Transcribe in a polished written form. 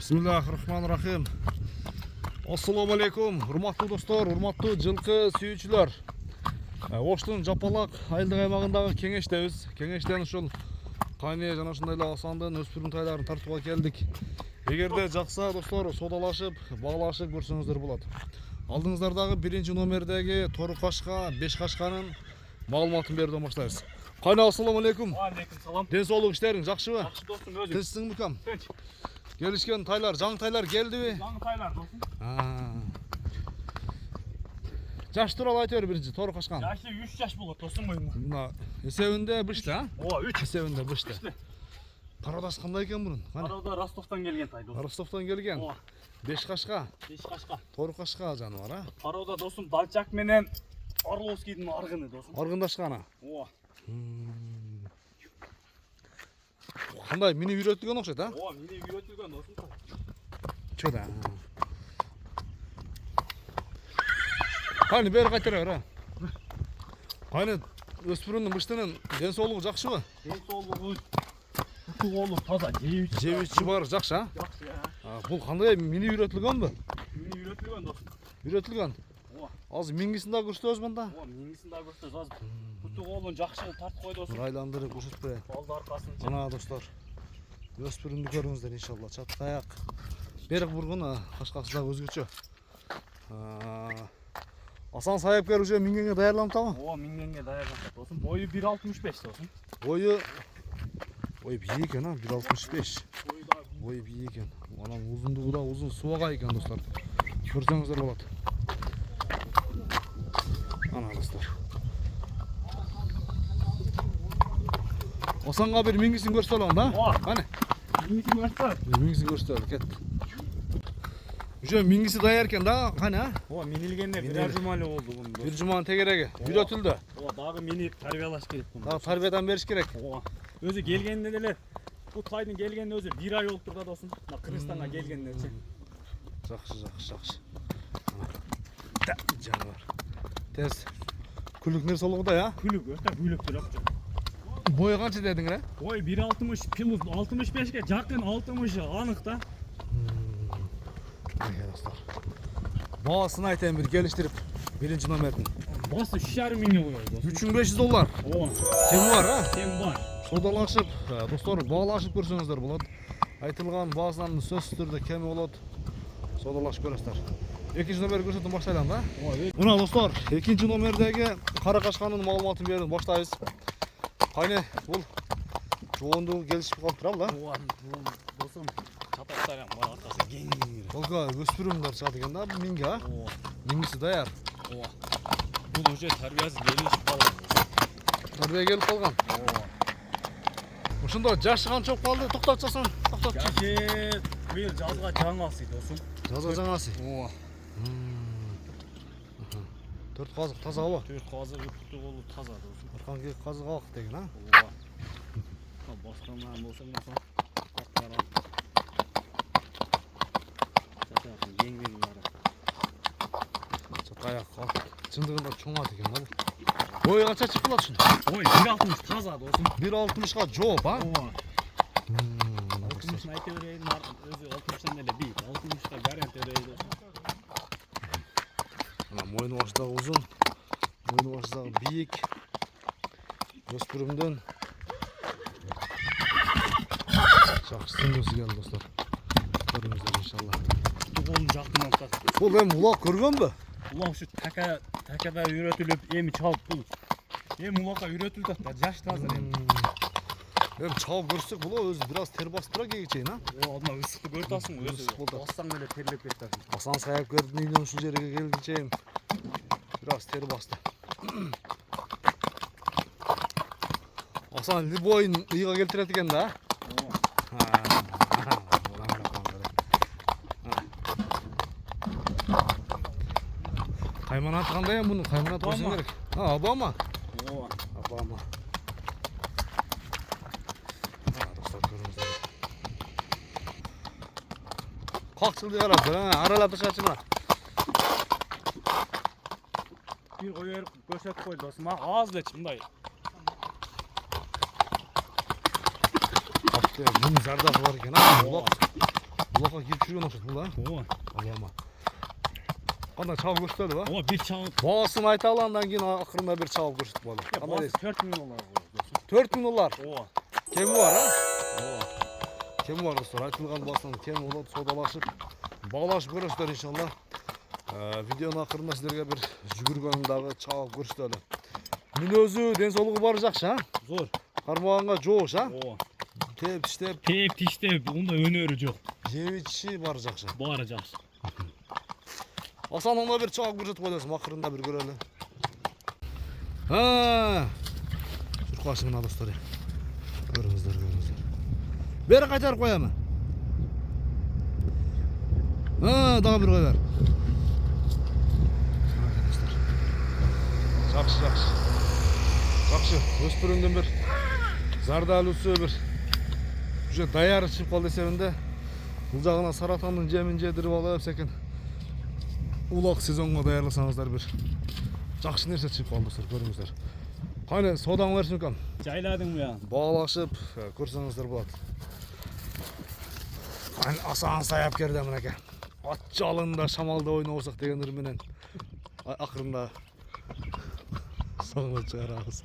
Bismillahirrahmanirrahim. Assalamu alaikum. Урматтуу достор, урматтуу жылкы сүйүүчүлөр. Оштун Жапалак айылдык аймагындагы кеңештебиз. Кеңештен ушул кайны жана ушундай эле асандын өспүрүм тайларын тартууга келдик. Эгерде жакса достор, содалашып, баглашып көрсөңүздөр болот. Алдыңыздардағы биринчи номердеги тору кашка, беш кашканын маалыматын берүүдөн баштайбыз. Кайны ассаламу алейкум. Алейкум салам. Ден соолук иштериң жакшыбы? Жакшы достум, өзүң. Тынчсыңбы кам? Тынч. Келишкен тайлар, жаңы тайлар келдиби? Жаңы тайлар достум. Жаш тууралуу айтып бер биринчи, тору кашкан. Жашы 3 жаш болот достум моюна. Мына эсебинде бышты, а? Ооба, 3 Эсебинде бышты. Пародасы кандай экен мурун? Парода Ростовтан келген тай достум. Ростовтон келген. Ооба. Беш кашка, 5 кашка. тору кашка жаныбар, а? Парода достум Далчак менен Орловскийдин аргыны достум. Аргындашканы. Ооба. Кандай минип үйрөтүлгөн окшойт, а? Ооба, мени үйрөтүлгөн достум. Чода. Кайны бери кайтара бер, а? Кайны өспүрүмдүн быштынын ден соолугу жакшыбы? Ден соолугу голу таза, жебичи бар жакшы, а? Жакшы, Бул кандай минип үйрөтүлгөнбү? Мени үйрөтүлгөн достум. Үйрөтүлгөн. Ооба. Азыр мингисин да көрсөтөбүз мында. Ооба, мингисин да көрсөтөбүз азыр. Куту голун жакшы тартып кой достум. Айландырып көрсөтпөй. Балды аркасын. Ана достор, өспүрүмдү көрүңүздөр иншалла. Чаткаяк, берик бургун, кашкасы да өзгөчө. Асан сайыпкер уже мингенге даярlanıptамы? Ооба, мингенге даярlanып достум. Бою 1.65 достум. Бою бийик экен, 1.65. Бою да Бою бийик экен. Анан узундугу да узун, суага экен достор. Көрсөңүздөр болот. Ана достор. Асанга бир мингисин көрсөтөлүң да? Ооба. Кане? мингисин көрсөт. Мингисин көрсөтөлү, кет. Уже мингиси даяр экен да, кане, а? Ооба, минилгенде бир жумалы болду бунун. Бир жуманын тегереги үйрөтүлдү. Ооба, дагы минип тарбиялаш керек буну. Дагы тарбиядан бериш керек. Ооба. Өзү келгенде деле бул тайдын келгенде өзү 1 ай болуп тур да достум. Мына Кыргызстанга келгендечи. Жакшы. Жаныбар. Тез күлүк нерселугудай, а? Күлүк өтө күлүктүү акча. Бою канча дедиң, а? Бой 1.60 плюс 65ке жакын 60 анык да. Достор. Баасын айтайын бир келиштирип, биринчи номердин. Басы 3,5 миң коёбуз достум. $3500. Ооба. Кем бар, а? Кем бар. Содалашып, достор, баалашып көрсөңүздөр болот. Айтылган баасынан сөзсүз түрдө кеми болот. Содалашып көрөсүздөр. Экинчи номер көрсөтүп баштайлам да? Ооба. Мына достор, экинчи номердеги кара кашканын маалыматын берүүдөн баштайбыз. Кайны бул жоондугу келишип калып турабы да? Ооба. Достум, чапаттарым бар аркасы кең. Толка өспүрүмдөр чыгат экен да, минге, а? Ооба. Мингиси даяр. Ооба. Бул уже тарбиясы келишип калган. Тарбия келип калган. Ооба. Ошондо жашы канча болуп калды? Токтотчосуң. Токтотчу. Жашы быйыл жазга жаңасы достум. Жазга жаңасы. Ооба. 4 казык тазабы? 4 казыгы путу болу таза достум. Аркан келип казык алык деген, а? Ооба. Башкандан болсо аттара. Чатакын кеңдиги бар. Чатаяк чындыгында чоңат экен да бул. Бою канча чыгып калат ушун? Ой, 1.60 таза достум. 1.60га жооп, а? Ооба. 60 айта берейин, өзү 60тан эле бийик. 60га гарантия берейин достум. Мына мойну башы дагы узун. Мойну башы дагы бийик. Өспүрүмдөн жакшы сүңгүсү келди достор. Көрүңүздөр иншалла. Голун жактырмап так. Бул эми улак көргөнбү? Улам ушу такада үйрөтүлүп, эми чалып бул. Эми улакка үйрөтүлүп атат, жаш тазыр эми. Эми чалып көрсөк бул өзү бир аз тер басып тура кийге чейин, а? Ооба, мына ысыкты көрүп атасың, өзү бассаң эле терлеп кетет. Асан сайыпкердин үйүнөн ушул жерге келгенче чейин бир аз тер басты. Асан любойн ыйга келтирет экен да? Кайманаты кандай эми мунун? Кайманат койсоң керек. Обама. Ооба. Обама. Достор көрүңүздөр. Калчылды карап, аралап ташачына. Bir koyar göçet koy dostum. Az da çimday. Bunun zardabı var ekan, ha. Улакка кирип жүргөн окшойт бул, а? Ооба. Алама. Кандай чабып көрсөтөлү, а? Ооба, бир чабып. Баасын айталы, андан кийин акырында бир чабып көрсөтүп алып. Кандай дейсиң? 4000 доллар. 4000 доллар. Ооба. Кеми бар, а? Ооба. Кеми бар достор, айтылган баасынан кеми болот, соодалашып, баалашып көрөсүздөр иншалла. Видеонун акырында силерге бир жүгүргөнүн дагы чабып көрсөтөлү. Мүнөзү, ден соолугу баары жакшы, а? Зор. Кармаганга жоош, а? Ооба. Теп иштеп, Теп тиштеп, онда өнөрү жок. жеп ичиши баары жакшы. Баары жакшы. Асан ona bir çabuk vuracak koyuyorsun, akırında bir görelim. Şu karşımın dostları. Görünüzler. Beri kaçar koya mı? Daha bir koy ver. Arkadaşlar. Жақсы. Өспүрүмдүн bir зардалуусу bir уже даяры чыгып калды эсебинде. Бул жагына саратандын жемин жедирип алып секен. Улак сезонго даярласаңыздар бир жакшы нерсе чыгып калды достор, көрүңүздөр. Кайны соодаңы берсин экен. Жайладың буян. Баалашып көрсөңүздөр болот. Кайны асан саяп керди мынакей. Ат жалында шамалда ойнобосок дегендер менен акырында соңуна чыгарабыз.